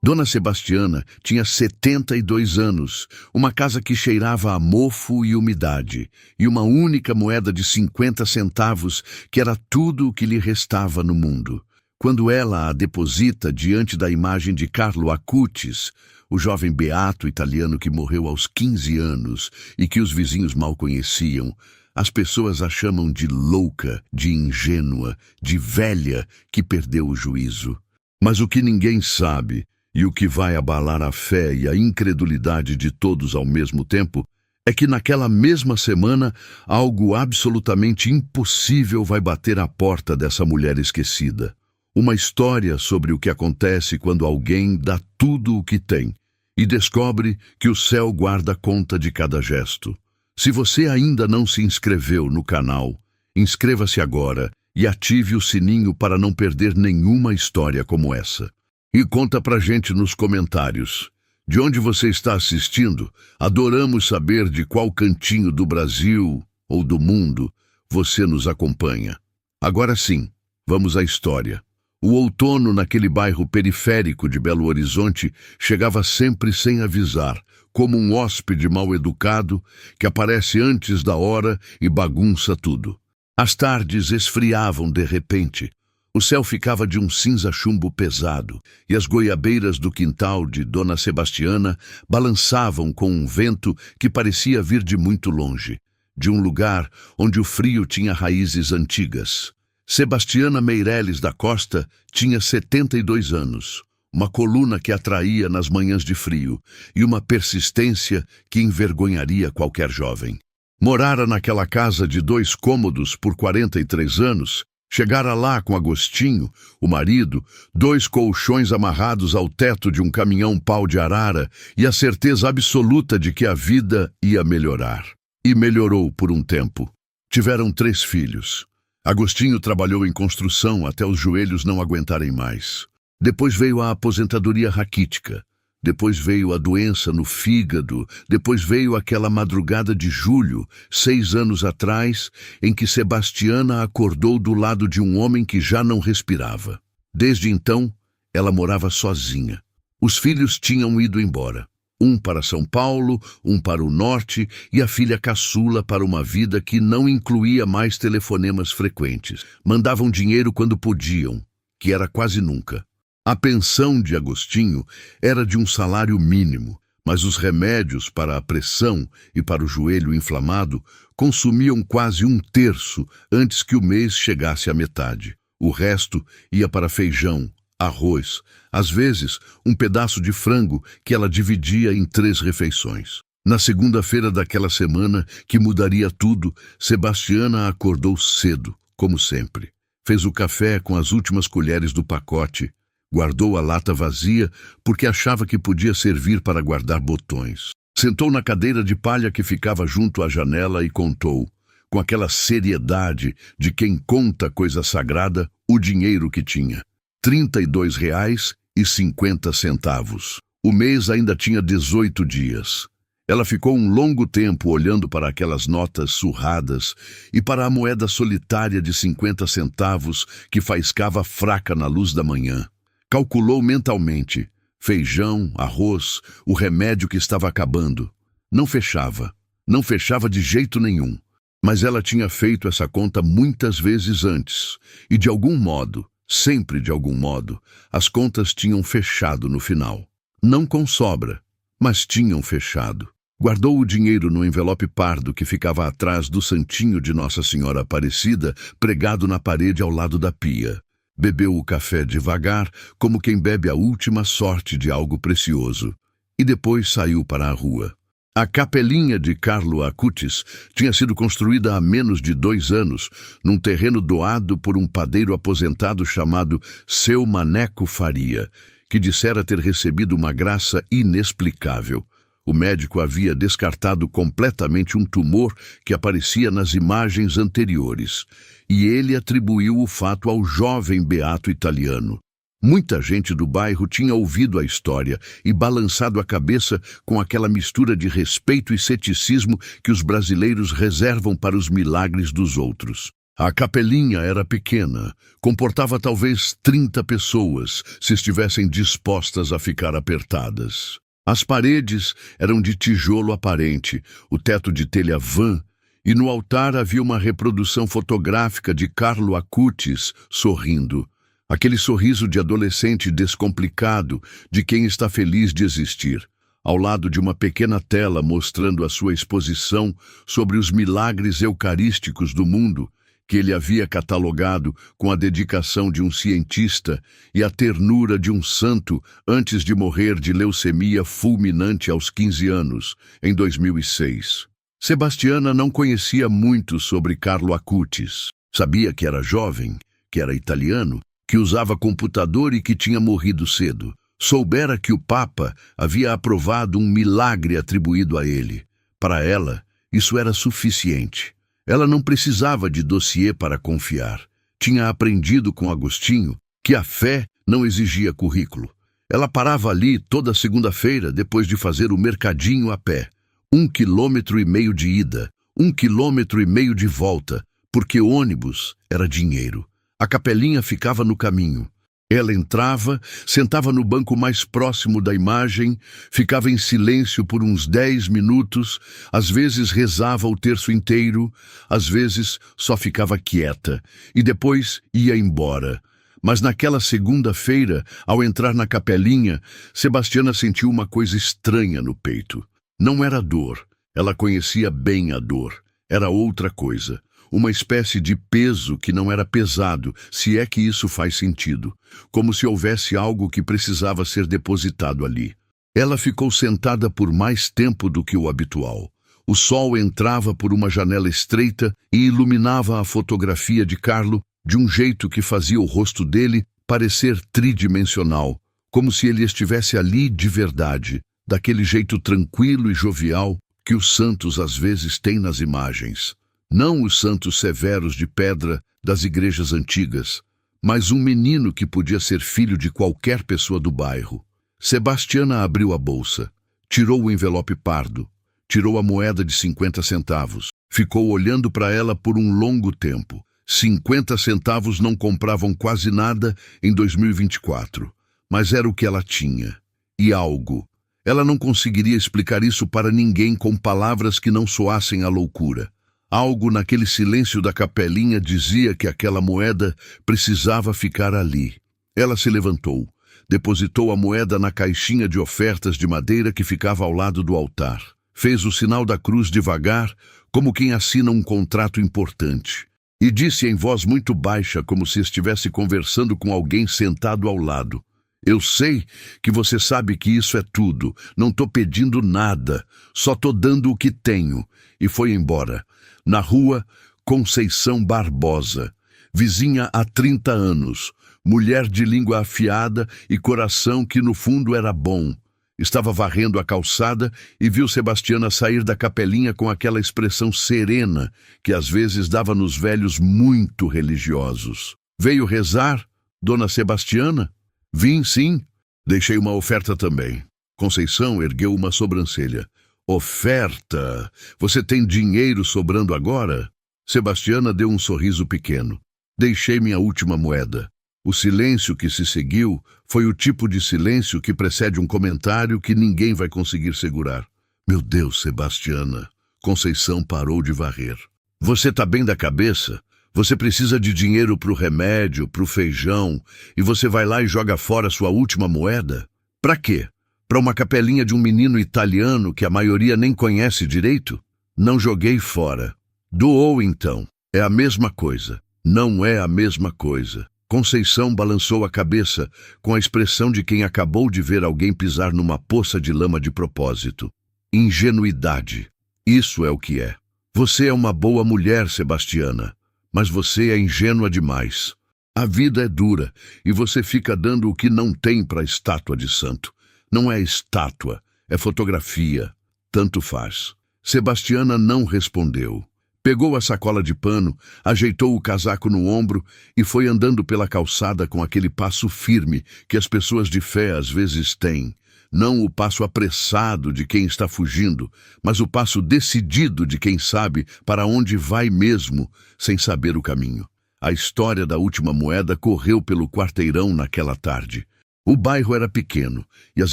Dona Sebastiana tinha 72 anos, uma casa que cheirava a mofo e umidade, e uma única moeda de 50 centavos, que era tudo o que lhe restava no mundo. Quando ela a deposita diante da imagem de Carlo Acutis, o jovem beato italiano que morreu aos 15 anos e que os vizinhos mal conheciam, as pessoas a chamam de louca, de ingênua, de velha que perdeu o juízo. Mas o que ninguém sabe, e o que vai abalar a fé e a incredulidade de todos ao mesmo tempo, é que naquela mesma semana algo absolutamente impossível vai bater à porta dessa mulher esquecida. Uma história sobre o que acontece quando alguém dá tudo o que tem e descobre que o céu guarda conta de cada gesto. Se você ainda não se inscreveu no canal, inscreva-se agora e ative o sininho para não perder nenhuma história como essa. E conta pra gente nos comentários. De onde você está assistindo? Adoramos saber de qual cantinho do Brasil ou do mundo você nos acompanha. Agora sim, vamos à história. O outono naquele bairro periférico de Belo Horizonte chegava sempre sem avisar, como um hóspede mal-educado que aparece antes da hora e bagunça tudo. As tardes esfriavam de repente. O céu ficava de um cinza-chumbo pesado, e as goiabeiras do quintal de Dona Sebastiana balançavam com um vento que parecia vir de muito longe, de um lugar onde o frio tinha raízes antigas. Sebastiana Meireles da Costa tinha 72 anos, uma coluna que atraía nas manhãs de frio e uma persistência que envergonharia qualquer jovem. Morara naquela casa de 2 cômodos por 43 anos, chegara lá com Agostinho, o marido, 2 colchões amarrados ao teto de um caminhão pau de arara e a certeza absoluta de que a vida ia melhorar. E melhorou por um tempo. Tiveram 3 filhos. Agostinho trabalhou em construção até os joelhos não aguentarem mais. Depois veio a aposentadoria raquítica. Depois veio a doença no fígado, depois veio aquela madrugada de julho, 6 anos atrás, em que Sebastiana acordou do lado de um homem que já não respirava. Desde então, ela morava sozinha. Os filhos tinham ido embora. Um para São Paulo, um para o norte e a filha caçula para uma vida que não incluía mais telefonemas frequentes. Mandavam dinheiro quando podiam, que era quase nunca. A pensão de Agostinho era de um salário mínimo, mas os remédios para a pressão e para o joelho inflamado consumiam quase 1/3 antes que o mês chegasse à metade. O resto ia para feijão, arroz, às vezes um pedaço de frango que ela dividia em 3 refeições. Na segunda-feira daquela semana, que mudaria tudo, Sebastiana acordou cedo, como sempre. Fez o café com as últimas colheres do pacote. Guardou a lata vazia porque achava que podia servir para guardar botões. Sentou na cadeira de palha que ficava junto à janela e contou, com aquela seriedade de quem conta coisa sagrada, o dinheiro que tinha. R$32,50. O mês ainda tinha 18 dias. Ela ficou um longo tempo olhando para aquelas notas surradas e para a moeda solitária de 50 centavos que faiscava fraca na luz da manhã. Calculou mentalmente. Feijão, arroz, o remédio que estava acabando. Não fechava. Não fechava de jeito nenhum. Mas ela tinha feito essa conta muitas vezes antes. E de algum modo, sempre de algum modo, as contas tinham fechado no final. Não com sobra, mas tinham fechado. Guardou o dinheiro no envelope pardo que ficava atrás do santinho de Nossa Senhora Aparecida, pregado na parede ao lado da pia. Bebeu o café devagar, como quem bebe a última sorte de algo precioso, e depois saiu para a rua. A capelinha de Carlo Acutis tinha sido construída há menos de 2 anos, num terreno doado por um padeiro aposentado chamado Seu Maneco Faria, que dissera ter recebido uma graça inexplicável. O médico havia descartado completamente um tumor que aparecia nas imagens anteriores, e ele atribuiu o fato ao jovem beato italiano. Muita gente do bairro tinha ouvido a história e balançado a cabeça com aquela mistura de respeito e ceticismo que os brasileiros reservam para os milagres dos outros. A capelinha era pequena, comportava talvez 30 pessoas, se estivessem dispostas a ficar apertadas. As paredes eram de tijolo aparente, o teto de telha vã, e no altar havia uma reprodução fotográfica de Carlo Acutis sorrindo. Aquele sorriso de adolescente descomplicado, de quem está feliz de existir, ao lado de uma pequena tela mostrando a sua exposição sobre os milagres eucarísticos do mundo, que ele havia catalogado com a dedicação de um cientista e a ternura de um santo antes de morrer de leucemia fulminante aos 15 anos, em 2006. Sebastiana não conhecia muito sobre Carlo Acutis. Sabia que era jovem, que era italiano, que usava computador e que tinha morrido cedo. Soubera que o Papa havia aprovado um milagre atribuído a ele. Para ela, isso era suficiente. Ela não precisava de dossiê para confiar. Tinha aprendido com Agostinho que a fé não exigia currículo. Ela parava ali toda segunda-feira depois de fazer o mercadinho a pé. 1,5 quilômetros de ida, 1,5 quilômetros de volta, porque ônibus era dinheiro. A capelinha ficava no caminho. Ela entrava, sentava no banco mais próximo da imagem, ficava em silêncio por uns 10 minutos, às vezes rezava o terço inteiro, às vezes só ficava quieta, e depois ia embora. Mas naquela segunda-feira, ao entrar na capelinha, Sebastiana sentiu uma coisa estranha no peito. Não era dor, ela conhecia bem a dor, era outra coisa. Uma espécie de peso que não era pesado, se é que isso faz sentido, como se houvesse algo que precisava ser depositado ali. Ela ficou sentada por mais tempo do que o habitual. O sol entrava por uma janela estreita e iluminava a fotografia de Carlo de um jeito que fazia o rosto dele parecer tridimensional, como se ele estivesse ali de verdade, daquele jeito tranquilo e jovial que os santos às vezes têm nas imagens. Não os santos severos de pedra das igrejas antigas, mas um menino que podia ser filho de qualquer pessoa do bairro. Sebastiana abriu a bolsa, tirou o envelope pardo, tirou a moeda de 50 centavos, ficou olhando para ela por um longo tempo. 50 centavos não compravam quase nada em 2024, mas era o que ela tinha. E algo. Ela não conseguiria explicar isso para ninguém com palavras que não soassem a loucura. Algo naquele silêncio da capelinha dizia que aquela moeda precisava ficar ali. Ela se levantou, depositou a moeda na caixinha de ofertas de madeira que ficava ao lado do altar. Fez o sinal da cruz devagar, como quem assina um contrato importante. E disse em voz muito baixa, como se estivesse conversando com alguém sentado ao lado: "Eu sei que você sabe que isso é tudo. Não estou pedindo nada. Só estou dando o que tenho." E foi embora. Na rua, Conceição Barbosa, vizinha há 30 anos, mulher de língua afiada e coração que no fundo era bom. Estava varrendo a calçada e viu Sebastiana sair da capelinha com aquela expressão serena que às vezes dava nos velhos muito religiosos. "Veio rezar, dona Sebastiana?" "Vim, sim. Deixei uma oferta também." Conceição ergueu uma sobrancelha. "Oferta? Você tem dinheiro sobrando agora?" Sebastiana deu um sorriso pequeno. "Deixei minha última moeda." O silêncio que se seguiu foi o tipo de silêncio que precede um comentário que ninguém vai conseguir segurar. "Meu Deus, Sebastiana." Conceição parou de varrer. "Você tá bem da cabeça? Você precisa de dinheiro pro remédio, pro feijão, e você vai lá e joga fora sua última moeda? Pra quê? Para uma capelinha de um menino italiano que a maioria nem conhece direito?" "Não joguei fora." "Doou então." "É a mesma coisa." "Não é a mesma coisa." Conceição balançou a cabeça com a expressão de quem acabou de ver alguém pisar numa poça de lama de propósito. "Ingenuidade. Isso é o que é. Você é uma boa mulher, Sebastiana, mas você é ingênua demais. A vida é dura e você fica dando o que não tem para a estátua de santo. Não é estátua, é fotografia. Tanto faz." Sebastiana não respondeu. Pegou a sacola de pano, ajeitou o casaco no ombro e foi andando pela calçada com aquele passo firme que as pessoas de fé às vezes têm. Não o passo apressado de quem está fugindo, mas o passo decidido de quem sabe para onde vai mesmo, sem saber o caminho. A história da última moeda correu pelo quarteirão naquela tarde. O bairro era pequeno e as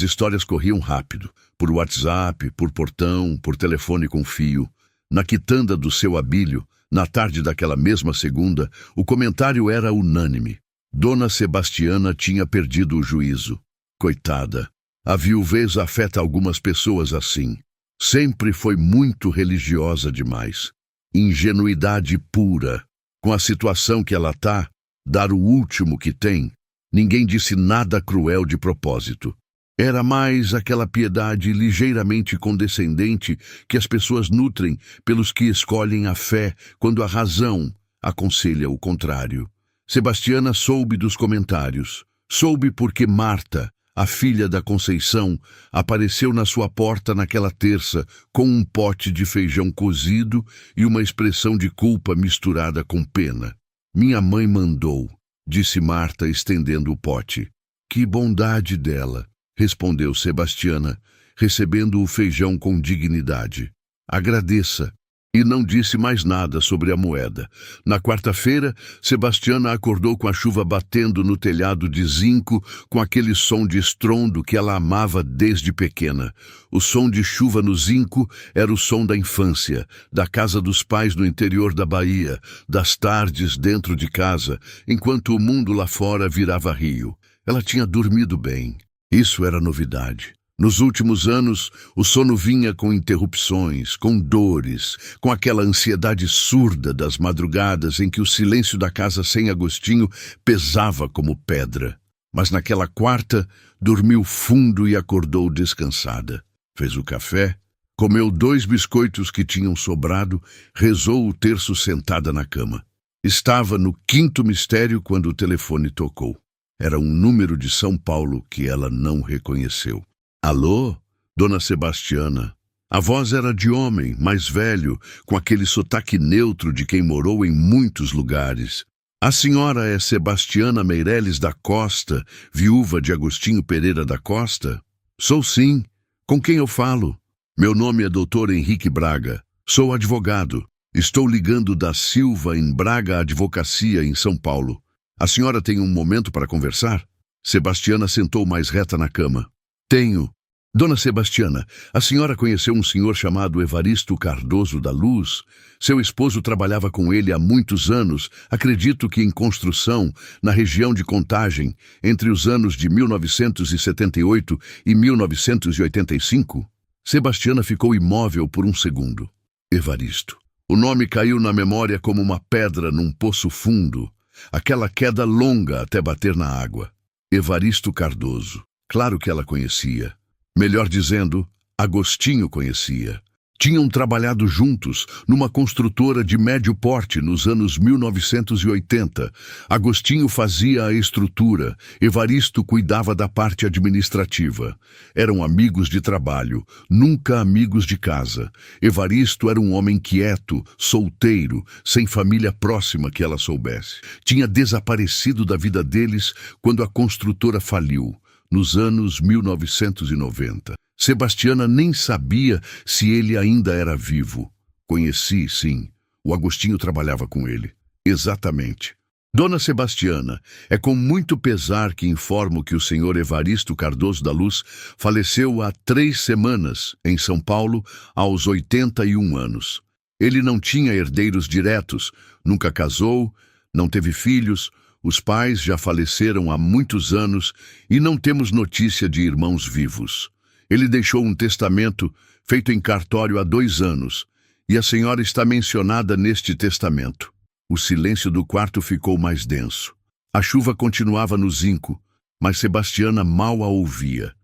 histórias corriam rápido, por WhatsApp, por portão, por telefone com fio. Na quitanda do seu Abílio, na tarde daquela mesma segunda, o comentário era unânime. Dona Sebastiana tinha perdido o juízo. Coitada. A viuvez afeta algumas pessoas assim. Sempre foi muito religiosa demais. Ingenuidade pura. Com a situação que ela tá, dar o último que tem. Ninguém disse nada cruel de propósito. Era mais aquela piedade ligeiramente condescendente que as pessoas nutrem pelos que escolhem a fé quando a razão aconselha o contrário. Sebastiana soube dos comentários. Soube porque Marta, a filha da Conceição, apareceu na sua porta naquela terça com um pote de feijão cozido e uma expressão de culpa misturada com pena. Minha mãe mandou, disse Marta, estendendo o pote. Que bondade dela, respondeu Sebastiana, recebendo o feijão com dignidade. Agradeça. E não disse mais nada sobre a moeda. Na quarta-feira, Sebastiana acordou com a chuva batendo no telhado de zinco, com aquele som de estrondo que ela amava desde pequena. O som de chuva no zinco era o som da infância, da casa dos pais no interior da Bahia, das tardes dentro de casa, enquanto o mundo lá fora virava rio. Ela tinha dormido bem. Isso era novidade. Nos últimos anos, o sono vinha com interrupções, com dores, com aquela ansiedade surda das madrugadas em que o silêncio da casa sem Agostinho pesava como pedra. Mas naquela quarta, dormiu fundo e acordou descansada. Fez o café, comeu 2 biscoitos que tinham sobrado, rezou o terço sentada na cama. Estava no 5º mistério quando o telefone tocou. Era um número de São Paulo que ela não reconheceu. Alô, Dona Sebastiana. A voz era de homem, mais velho, com aquele sotaque neutro de quem morou em muitos lugares. A senhora é Sebastiana Meireles da Costa, viúva de Agostinho Pereira da Costa? Sou sim. Com quem eu falo? Meu nome é Dr. Henrique Braga. Sou advogado. Estou ligando da Silva em Braga Advocacia, em São Paulo. A senhora tem um momento para conversar? Sebastiana sentou mais reta na cama. Tenho. Dona Sebastiana, a senhora conheceu um senhor chamado Evaristo Cardoso da Luz? Seu esposo trabalhava com ele há muitos anos, acredito que em construção, na região de Contagem, entre os anos de 1978 e 1985? Sebastiana ficou imóvel por um segundo. Evaristo. O nome caiu na memória como uma pedra num poço fundo, aquela queda longa até bater na água. Evaristo Cardoso. Claro que ela conhecia. Melhor dizendo, Agostinho conhecia. Tinham trabalhado juntos numa construtora de médio porte nos anos 1980. Agostinho fazia a estrutura, Evaristo cuidava da parte administrativa. Eram amigos de trabalho, nunca amigos de casa. Evaristo era um homem quieto, solteiro, sem família próxima que ela soubesse. Tinha desaparecido da vida deles quando a construtora faliu, nos anos 1990. Sebastiana nem sabia se ele ainda era vivo. Conheci, sim. O Agostinho trabalhava com ele. Exatamente. Dona Sebastiana, é com muito pesar que informo que o senhor Evaristo Cardoso da Luz faleceu há 3 semanas, em São Paulo, aos 81 anos. Ele não tinha herdeiros diretos, nunca casou, não teve filhos. Os pais já faleceram há muitos anos e não temos notícia de irmãos vivos. Ele deixou um testamento feito em cartório há 2 anos, e a senhora está mencionada neste testamento. O silêncio do quarto ficou mais denso. A chuva continuava no zinco, mas Sebastiana mal a ouvia.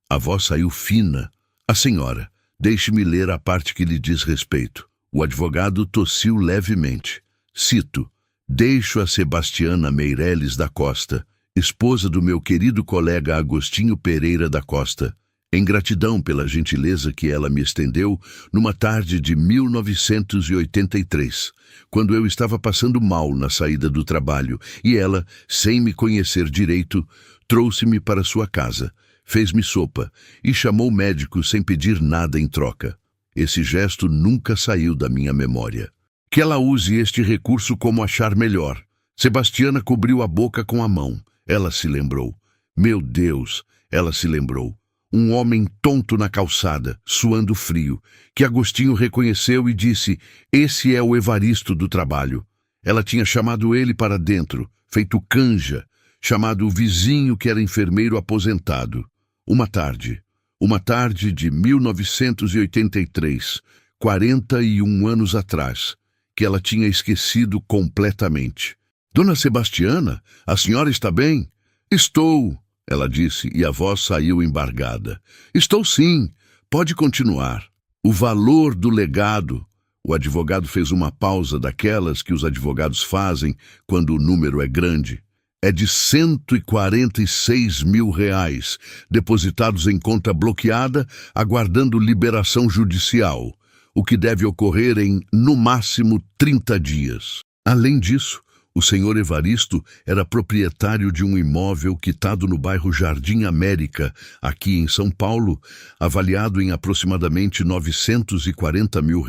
A voz saiu fina. A senhora, deixe-me ler a parte que lhe diz respeito. O advogado tossiu levemente. Cito: deixo a Sebastiana Meireles da Costa, esposa do meu querido colega Agostinho Pereira da Costa, em gratidão pela gentileza que ela me estendeu numa tarde de 1983, quando eu estava passando mal na saída do trabalho, e ela, sem me conhecer direito, trouxe-me para sua casa, fez-me sopa e chamou o médico sem pedir nada em troca. Esse gesto nunca saiu da minha memória. Que ela use este recurso como achar melhor. Sebastiana cobriu a boca com a mão. Ela se lembrou. Meu Deus, ela se lembrou. Um homem tonto na calçada, suando frio, que Agostinho reconheceu e disse: esse é o Evaristo do trabalho. Ela tinha chamado ele para dentro, feito canja, chamado o vizinho que era enfermeiro aposentado. Uma tarde de 1983, 41 anos atrás, que ela tinha esquecido completamente. Dona Sebastiana, a senhora está bem? Estou, ela disse, e a voz saiu embargada. Estou sim, pode continuar. O valor do legado. O advogado fez uma pausa daquelas que os advogados fazem quando o número é grande. É de R$146 mil, depositados em conta bloqueada, aguardando liberação judicial, o que deve ocorrer em, no máximo, 30 dias. Além disso, o senhor Evaristo era proprietário de um imóvel quitado no bairro Jardim América, aqui em São Paulo, avaliado em aproximadamente R$940 mil,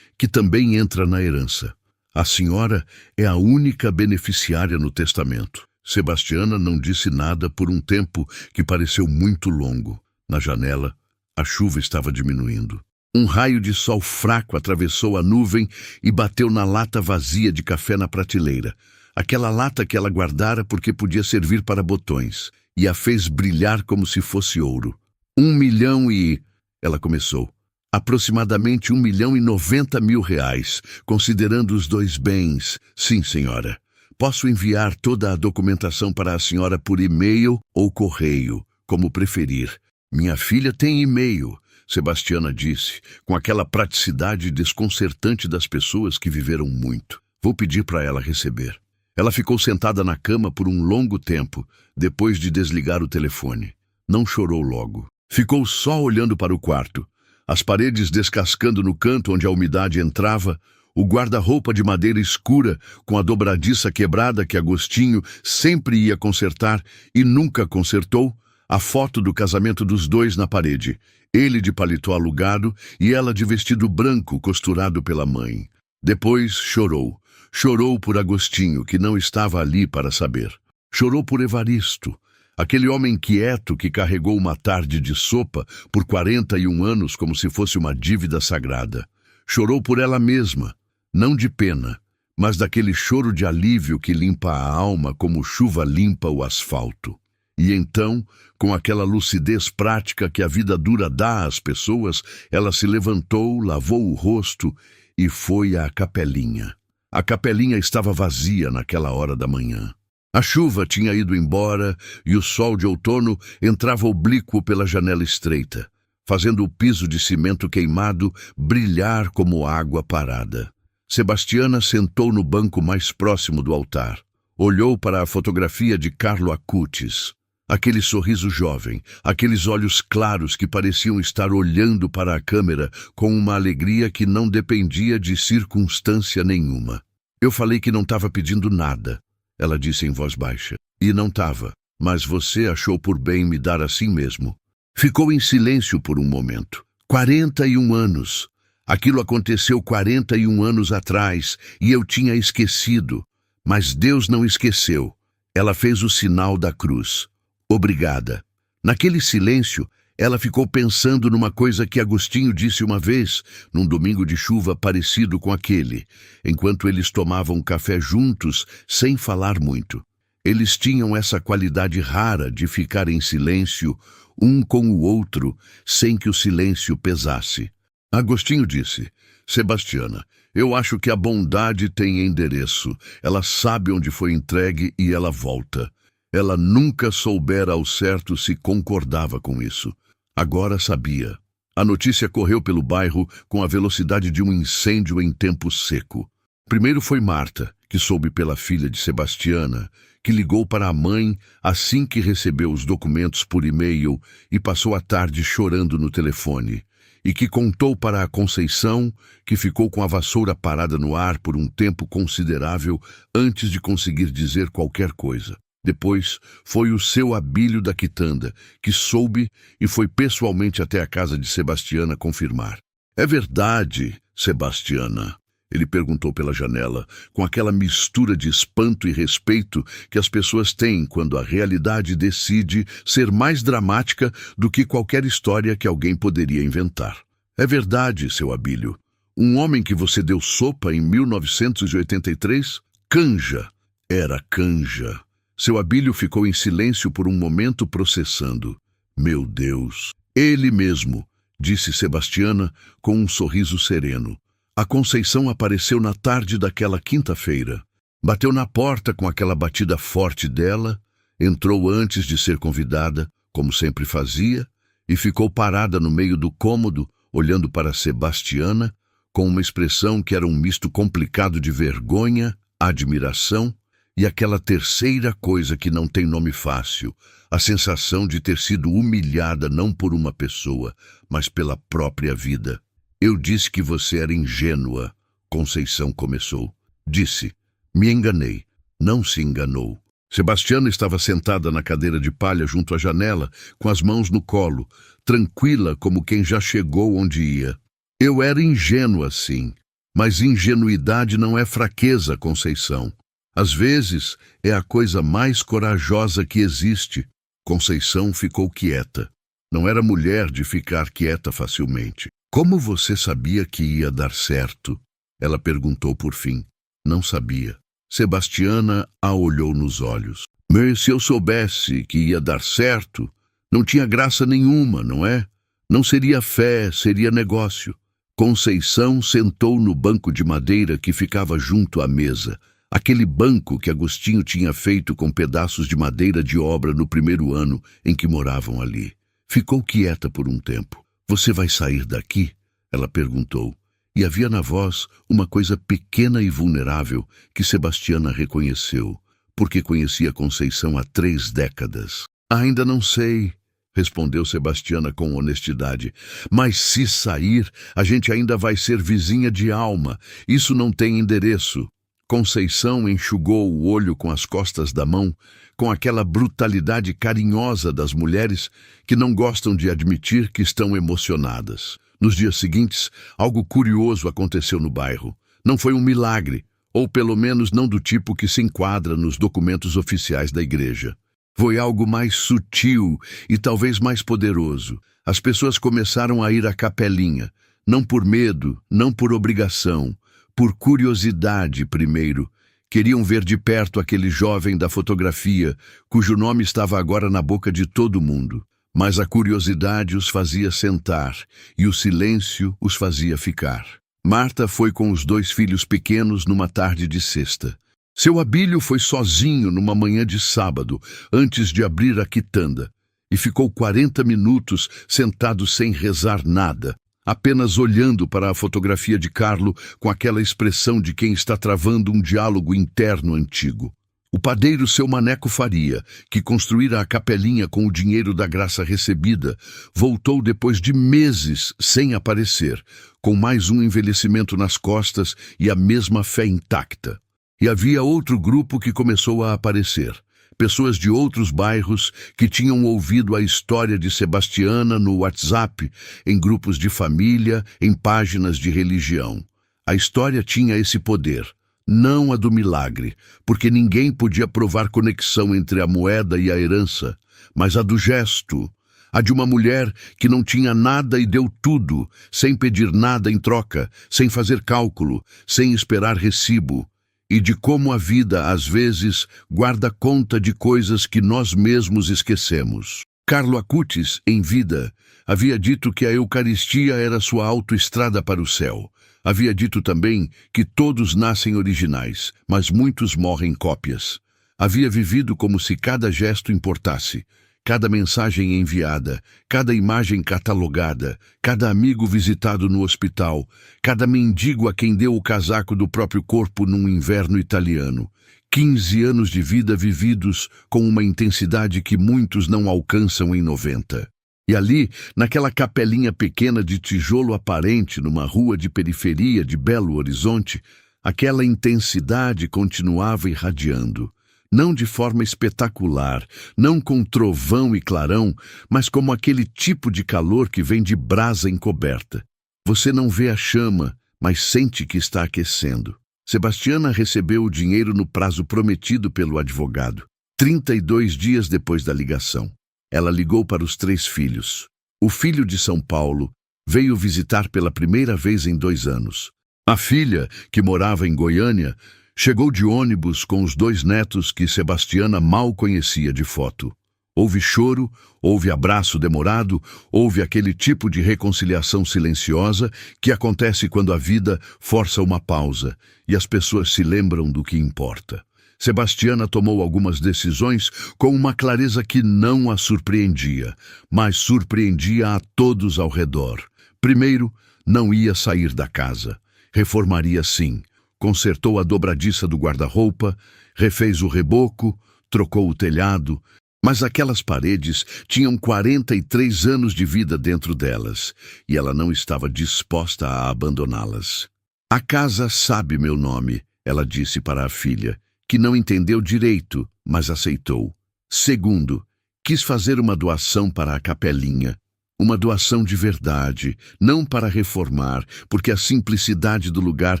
que também entra na herança. A senhora é a única beneficiária no testamento. Sebastiana não disse nada por um tempo que pareceu muito longo. Na janela, a chuva estava diminuindo. Um raio de sol fraco atravessou a nuvem e bateu na lata vazia de café na prateleira. Aquela lata que ela guardara porque podia servir para botões, e a fez brilhar como se fosse ouro. 1 milhão e... Ela começou. Aproximadamente R$1.090.000, considerando os dois bens. Sim, senhora. Posso enviar toda a documentação para a senhora por e-mail ou correio, como preferir. Minha filha tem e-mail, Sebastiana disse, com aquela praticidade desconcertante das pessoas que viveram muito. Vou pedir para ela receber. Ela ficou sentada na cama por um longo tempo, depois de desligar o telefone. Não chorou logo. Ficou só olhando para o quarto. As paredes descascando no canto onde a umidade entrava, o guarda-roupa de madeira escura com a dobradiça quebrada que Agostinho sempre ia consertar e nunca consertou, a foto do casamento dos dois na parede, ele de paletó alugado e ela de vestido branco costurado pela mãe. Depois chorou. Chorou por Agostinho, que não estava ali para saber. Chorou por Evaristo, aquele homem quieto que carregou uma tarde de sopa por 41 anos como se fosse uma dívida sagrada. Chorou por ela mesma, não de pena, mas daquele choro de alívio que limpa a alma como chuva limpa o asfalto. E então, com aquela lucidez prática que a vida dura dá às pessoas, ela se levantou, lavou o rosto e foi à capelinha. A capelinha estava vazia naquela hora da manhã. A chuva tinha ido embora e o sol de outono entrava oblíquo pela janela estreita, fazendo o piso de cimento queimado brilhar como água parada. Sebastiana sentou no banco mais próximo do altar. Olhou para a fotografia de Carlo Acutis. Aquele sorriso jovem, aqueles olhos claros que pareciam estar olhando para a câmera com uma alegria que não dependia de circunstância nenhuma. Eu falei que não estava pedindo nada, ela disse em voz baixa. E não estava, mas você achou por bem me dar assim mesmo. Ficou em silêncio por um momento. 41 anos. Aquilo aconteceu 41 anos atrás e eu tinha esquecido. Mas Deus não esqueceu. Ela fez o sinal da cruz. Obrigada. Naquele silêncio, ela ficou pensando numa coisa que Agostinho disse uma vez, num domingo de chuva parecido com aquele, enquanto eles tomavam café juntos, sem falar muito. Eles tinham essa qualidade rara de ficar em silêncio, um com o outro, sem que o silêncio pesasse. Agostinho disse: Sebastiana, eu acho que a bondade tem endereço. Ela sabe onde foi entregue e ela volta. Ela nunca soubera ao certo se concordava com isso. Agora sabia. A notícia correu pelo bairro com a velocidade de um incêndio em tempo seco. Primeiro foi Marta, que soube pela filha de Sebastiana, que ligou para a mãe assim que recebeu os documentos por e-mail e passou a tarde chorando no telefone, e que contou para a Conceição, que ficou com a vassoura parada no ar por um tempo considerável antes de conseguir dizer qualquer coisa. Depois foi o seu Abílio da Quitanda, que soube e foi pessoalmente até a casa de Sebastiana confirmar. É verdade, Sebastiana? Ele perguntou pela janela, com aquela mistura de espanto e respeito que as pessoas têm quando a realidade decide ser mais dramática do que qualquer história que alguém poderia inventar. É verdade, seu Abílio. Um homem que você deu sopa em 1983? Canja. Era Canja. Seu Abílio ficou em silêncio por um momento processando. Meu Deus. Ele mesmo, disse Sebastiana com um sorriso sereno. A Conceição apareceu na tarde daquela quinta-feira. Bateu na porta com aquela batida forte dela, entrou antes de ser convidada, como sempre fazia, e ficou parada no meio do cômodo, olhando para Sebastiana, com uma expressão que era um misto complicado de vergonha, admiração e aquela terceira coisa que não tem nome fácil, a sensação de ter sido humilhada não por uma pessoa, mas pela própria vida. Eu disse que você era ingênua, Conceição começou. Disse, me enganei. Não se enganou. Sebastiana estava sentada na cadeira de palha junto à janela, com as mãos no colo, tranquila como quem já chegou onde ia. Eu era ingênua, sim, mas ingenuidade não é fraqueza, Conceição. Às vezes é a coisa mais corajosa que existe. Conceição ficou quieta. Não era mulher de ficar quieta facilmente. Como você sabia que ia dar certo? Ela perguntou por fim. Não sabia. Sebastiana a olhou nos olhos. Mas se eu soubesse que ia dar certo, não tinha graça nenhuma, não é? Não seria fé, seria negócio. Conceição sentou no banco de madeira que ficava junto à mesa. Aquele banco que Agostinho tinha feito com pedaços de madeira de obra no primeiro ano em que moravam ali. Ficou quieta por um tempo. Você vai sair daqui? Ela perguntou. E havia na voz uma coisa pequena e vulnerável que Sebastiana reconheceu, porque conhecia Conceição há 3 décadas. Ainda não sei, respondeu Sebastiana com honestidade. Mas se sair, a gente ainda vai ser vizinha de alma. Isso não tem endereço. Conceição enxugou o olho com as costas da mão, com aquela brutalidade carinhosa das mulheres que não gostam de admitir que estão emocionadas. Nos dias seguintes, algo curioso aconteceu no bairro. Não foi um milagre, ou pelo menos não do tipo que se enquadra nos documentos oficiais da igreja. Foi algo mais sutil e talvez mais poderoso. As pessoas começaram a ir à capelinha, não por medo, não por obrigação, por curiosidade primeiro. Queriam ver de perto aquele jovem da fotografia, cujo nome estava agora na boca de todo mundo. Mas a curiosidade os fazia sentar, e o silêncio os fazia ficar. Marta foi com os 2 filhos pequenos numa tarde de sexta. Seu Abílio foi sozinho numa manhã de sábado, antes de abrir a quitanda, e ficou 40 minutos sentado sem rezar nada, apenas olhando para a fotografia de Carlo com aquela expressão de quem está travando um diálogo interno antigo. O padeiro seu Maneco Faria, que construíra a capelinha com o dinheiro da graça recebida, voltou depois de meses sem aparecer, com mais um envelhecimento nas costas e a mesma fé intacta. E havia outro grupo que começou a aparecer. Pessoas de outros bairros que tinham ouvido a história de Sebastiana no WhatsApp, em grupos de família, em páginas de religião. A história tinha esse poder, não a do milagre, porque ninguém podia provar conexão entre a moeda e a herança, mas a do gesto, a de uma mulher que não tinha nada e deu tudo, sem pedir nada em troca, sem fazer cálculo, sem esperar recibo. E de como a vida, às vezes, guarda conta de coisas que nós mesmos esquecemos. Carlo Acutis, em vida, havia dito que a Eucaristia era sua autoestrada para o céu. Havia dito também que todos nascem originais, mas muitos morrem cópias. Havia vivido como se cada gesto importasse. Cada mensagem enviada, cada imagem catalogada, cada amigo visitado no hospital, cada mendigo a quem deu o casaco do próprio corpo num inverno italiano. 15 anos de vida vividos com uma intensidade que muitos não alcançam em 90. E ali, naquela capelinha pequena de tijolo aparente numa rua de periferia de Belo Horizonte, aquela intensidade continuava irradiando. Não de forma espetacular, não com trovão e clarão, mas como aquele tipo de calor que vem de brasa encoberta. Você não vê a chama, mas sente que está aquecendo. Sebastiana recebeu o dinheiro no prazo prometido pelo advogado, 32 dias depois da ligação. Ela ligou para os 3 filhos. O filho de São Paulo veio visitar pela primeira vez em 2 anos. A filha, que morava em Goiânia, chegou de ônibus com os 2 netos que Sebastiana mal conhecia de foto. Houve choro, houve abraço demorado, houve aquele tipo de reconciliação silenciosa que acontece quando a vida força uma pausa e as pessoas se lembram do que importa. Sebastiana tomou algumas decisões com uma clareza que não a surpreendia, mas surpreendia a todos ao redor. Primeiro, não ia sair da casa. Reformaria sim. Consertou a dobradiça do guarda-roupa, refez o reboco, trocou o telhado, mas aquelas paredes tinham 43 anos de vida dentro delas, e ela não estava disposta a abandoná-las. A casa sabe meu nome, ela disse para a filha, que não entendeu direito, mas aceitou. Segundo, quis fazer uma doação para a capelinha. Uma doação de verdade, não para reformar, porque a simplicidade do lugar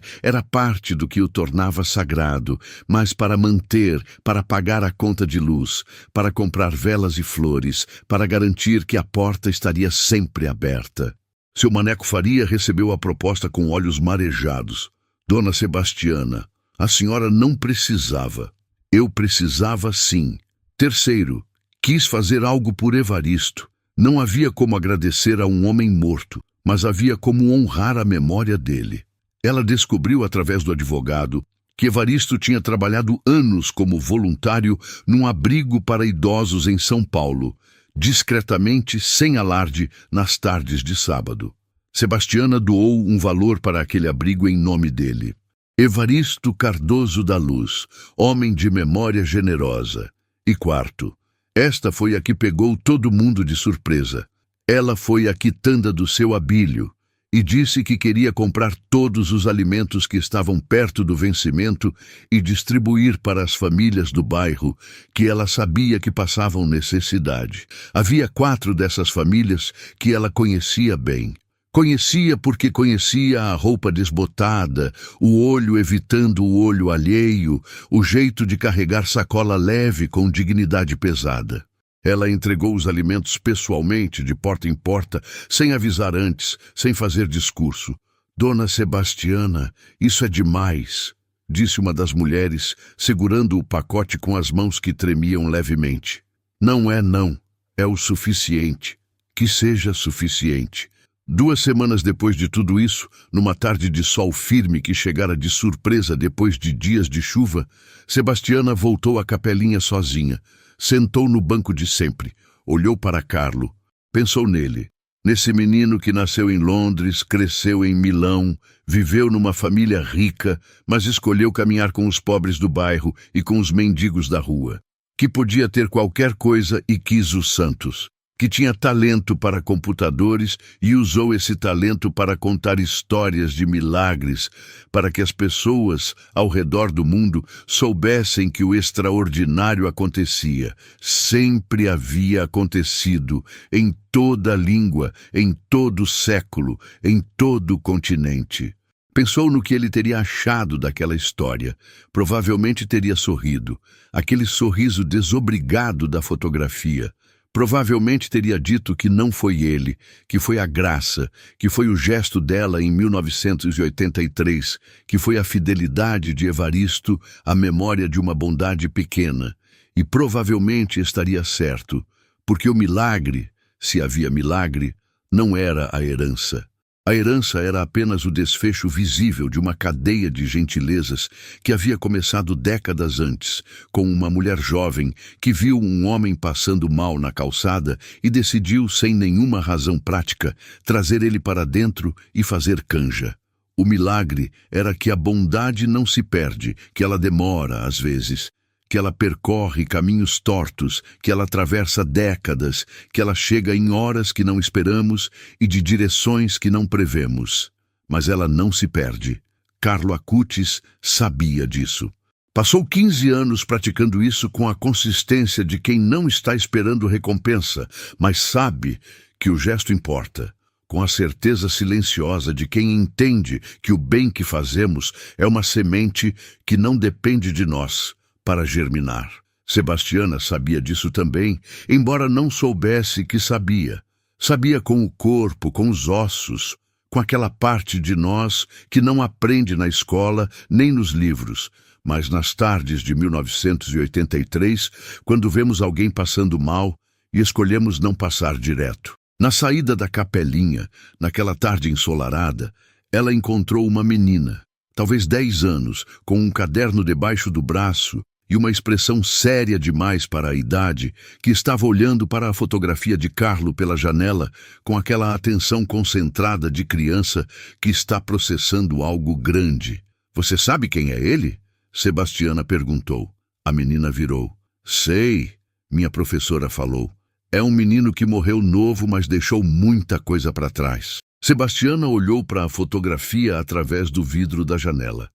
era parte do que o tornava sagrado, mas para manter, para pagar a conta de luz, para comprar velas e flores, para garantir que a porta estaria sempre aberta. Seu Maneco Faria recebeu a proposta com olhos marejados. Dona Sebastiana, a senhora não precisava. Eu precisava sim. Terceiro, quis fazer algo por Evaristo. Não havia como agradecer a um homem morto, mas havia como honrar a memória dele. Ela descobriu através do advogado que Evaristo tinha trabalhado anos como voluntário num abrigo para idosos em São Paulo, discretamente, sem alarde, nas tardes de sábado. Sebastiana doou um valor para aquele abrigo em nome dele. Evaristo Cardoso da Luz, homem de memória generosa. E quarto, esta foi a que pegou todo mundo de surpresa. Ela foi a quitanda do seu Abílio e disse que queria comprar todos os alimentos que estavam perto do vencimento e distribuir para as famílias do bairro que ela sabia que passavam necessidade. Havia 4 dessas famílias que ela conhecia bem. Conhecia porque conhecia a roupa desbotada, o olho evitando o olho alheio, o jeito de carregar sacola leve com dignidade pesada. Ela entregou os alimentos pessoalmente, de porta em porta, sem avisar antes, sem fazer discurso. Dona Sebastiana, isso é demais, disse uma das mulheres, segurando o pacote com as mãos que tremiam levemente. Não, é o suficiente. Que seja suficiente. 2 semanas depois de tudo isso, numa tarde de sol firme que chegara de surpresa depois de dias de chuva, Sebastiana voltou à capelinha sozinha. Sentou no banco de sempre, olhou para Carlo, pensou nele, nesse menino que nasceu em Londres, cresceu em Milão, viveu numa família rica, mas escolheu caminhar com os pobres do bairro e com os mendigos da rua, que podia ter qualquer coisa e quis os santos, que tinha talento para computadores e usou esse talento para contar histórias de milagres, para que as pessoas ao redor do mundo soubessem que o extraordinário acontecia, sempre havia acontecido, em toda língua, em todo século, em todo continente. Pensou no que ele teria achado daquela história. Provavelmente teria sorrido, aquele sorriso desobrigado da fotografia. Provavelmente teria dito que não foi ele, que foi a graça, que foi o gesto dela em 1983, que foi a fidelidade de Evaristo à memória de uma bondade pequena. E provavelmente estaria certo, porque o milagre, se havia milagre, não era a herança. A herança era apenas o desfecho visível de uma cadeia de gentilezas que havia começado décadas antes, com uma mulher jovem que viu um homem passando mal na calçada e decidiu, sem nenhuma razão prática, trazer ele para dentro e fazer canja. O milagre era que a bondade não se perde, que ela demora, às vezes, que ela percorre caminhos tortos, que ela atravessa décadas, que ela chega em horas que não esperamos e de direções que não prevemos. Mas ela não se perde. Carlo Acutis sabia disso. Passou 15 anos praticando isso com a consistência de quem não está esperando recompensa, mas sabe que o gesto importa, com a certeza silenciosa de quem entende que o bem que fazemos é uma semente que não depende de nós para germinar. Sebastiana sabia disso também, embora não soubesse que sabia. Sabia com o corpo, com os ossos, com aquela parte de nós que não aprende na escola nem nos livros, mas nas tardes de 1983, quando vemos alguém passando mal e escolhemos não passar direto. Na saída da capelinha, naquela tarde ensolarada, ela encontrou uma menina, talvez 10 anos, com um caderno debaixo do braço e uma expressão séria demais para a idade, que estava olhando para a fotografia de Carlo pela janela com aquela atenção concentrada de criança que está processando algo grande. "Você sabe quem é ele?" Sebastiana perguntou. A menina virou. "Sei", minha professora falou. "É um menino que morreu novo, mas deixou muita coisa para trás." Sebastiana olhou para a fotografia através do vidro da janela.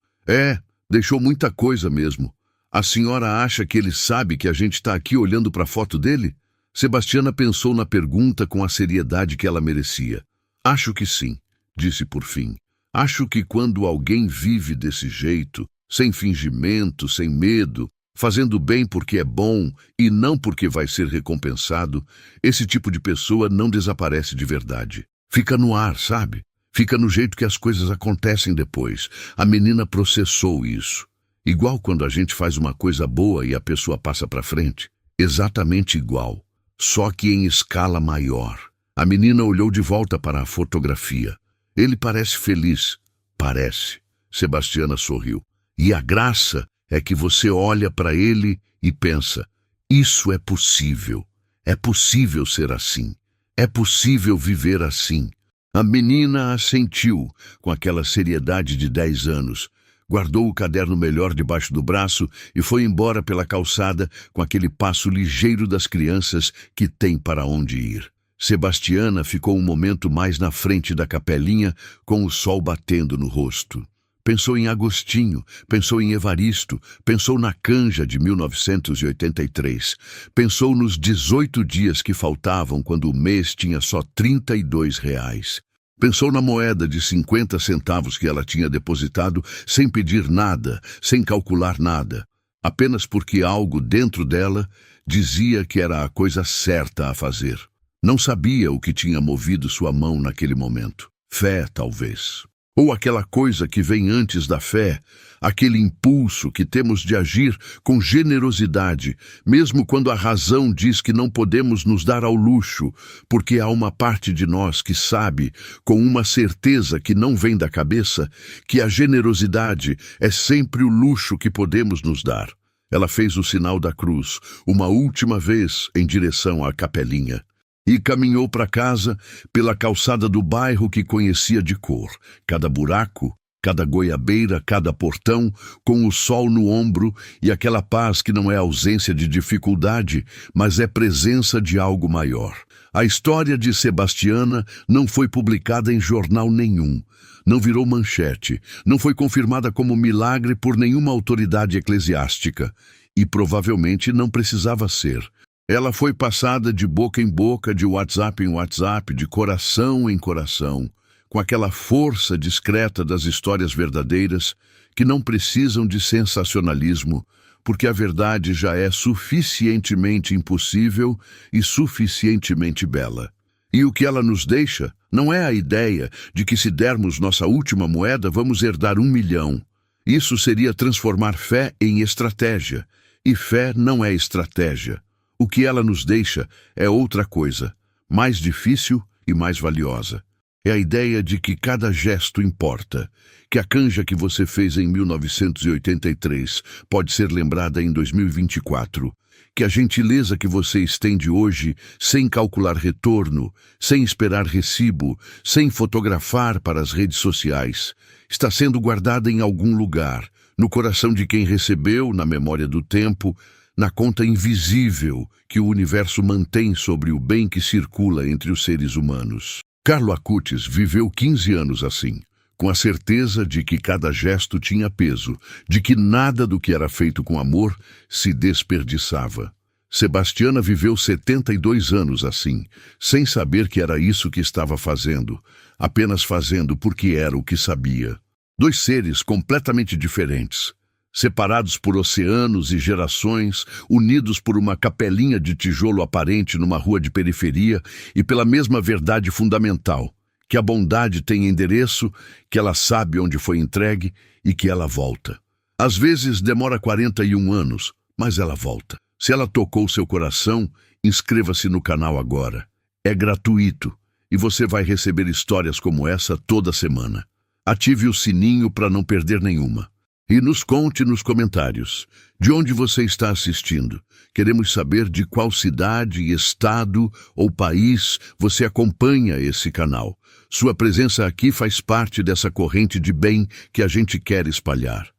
Deixou muita coisa mesmo. A senhora acha que ele sabe que a gente está aqui olhando para a foto dele?" Sebastiana pensou na pergunta com a seriedade que ela merecia. "Acho que sim", disse por fim. "Acho que quando alguém vive desse jeito, sem fingimento, sem medo, fazendo bem porque é bom e não porque vai ser recompensado, esse tipo de pessoa não desaparece de verdade. Fica no ar, sabe? Fica no jeito que as coisas acontecem depois." A menina processou isso. Igual quando a gente faz uma coisa boa e a pessoa passa para frente. Exatamente igual, só que em escala maior. A menina olhou de volta para a fotografia. "Ele parece feliz." "Parece." Sebastiana sorriu. "E a graça é que você olha para ele e pensa, isso é possível. É possível ser assim. É possível viver assim." A menina assentiu, com aquela seriedade de 10 anos. Guardou o caderno melhor debaixo do braço e foi embora pela calçada com aquele passo ligeiro das crianças que têm para onde ir. Sebastiana ficou um momento mais na frente da capelinha, com o sol batendo no rosto. Pensou em Agostinho, pensou em Evaristo, pensou na canja de 1983. Pensou nos 18 dias que faltavam quando o mês tinha só R$ 32. Pensou na moeda de 50 centavos que ela tinha depositado sem pedir nada, sem calcular nada, apenas porque algo dentro dela dizia que era a coisa certa a fazer. Não sabia o que tinha movido sua mão naquele momento. Fé, talvez. Ou aquela coisa que vem antes da fé, aquele impulso que temos de agir com generosidade, mesmo quando a razão diz que não podemos nos dar ao luxo, porque há uma parte de nós que sabe, com uma certeza que não vem da cabeça, que a generosidade é sempre o luxo que podemos nos dar. Ela fez o sinal da cruz, uma última vez em direção à capelinha. E caminhou para casa pela calçada do bairro que conhecia de cor, cada buraco, cada goiabeira, cada portão, com o sol no ombro e aquela paz que não é ausência de dificuldade, mas é presença de algo maior. A história de Sebastiana não foi publicada em jornal nenhum, não virou manchete, não foi confirmada como milagre por nenhuma autoridade eclesiástica, e provavelmente não precisava ser. Ela foi passada de boca em boca, de WhatsApp em WhatsApp, de coração em coração, com aquela força discreta das histórias verdadeiras que não precisam de sensacionalismo, porque a verdade já é suficientemente impossível e suficientemente bela. E o que ela nos deixa não é a ideia de que se dermos nossa última moeda vamos herdar 1 milhão. Isso seria transformar fé em estratégia, e fé não é estratégia. O que ela nos deixa é outra coisa, mais difícil e mais valiosa. É a ideia de que cada gesto importa, que a canja que você fez em 1983 pode ser lembrada em 2024, que a gentileza que você estende hoje, sem calcular retorno, sem esperar recibo, sem fotografar para as redes sociais, está sendo guardada em algum lugar, no coração de quem recebeu, na memória do tempo, na conta invisível que o universo mantém sobre o bem que circula entre os seres humanos. Carlo Acutis viveu 15 anos assim, com a certeza de que cada gesto tinha peso, de que nada do que era feito com amor se desperdiçava. Sebastiana viveu 72 anos assim, sem saber que era isso que estava fazendo, apenas fazendo porque era o que sabia. Dois seres completamente diferentes, separados por oceanos e gerações, unidos por uma capelinha de tijolo aparente numa rua de periferia e pela mesma verdade fundamental, que a bondade tem endereço, que ela sabe onde foi entregue e que ela volta. Às vezes demora 41 anos, mas ela volta. Se ela tocou seu coração, inscreva-se no canal agora. É gratuito e você vai receber histórias como essa toda semana. Ative o sininho para não perder nenhuma. E nos conte nos comentários de onde você está assistindo. Queremos saber de qual cidade, estado ou país você acompanha esse canal. Sua presença aqui faz parte dessa corrente de bem que a gente quer espalhar.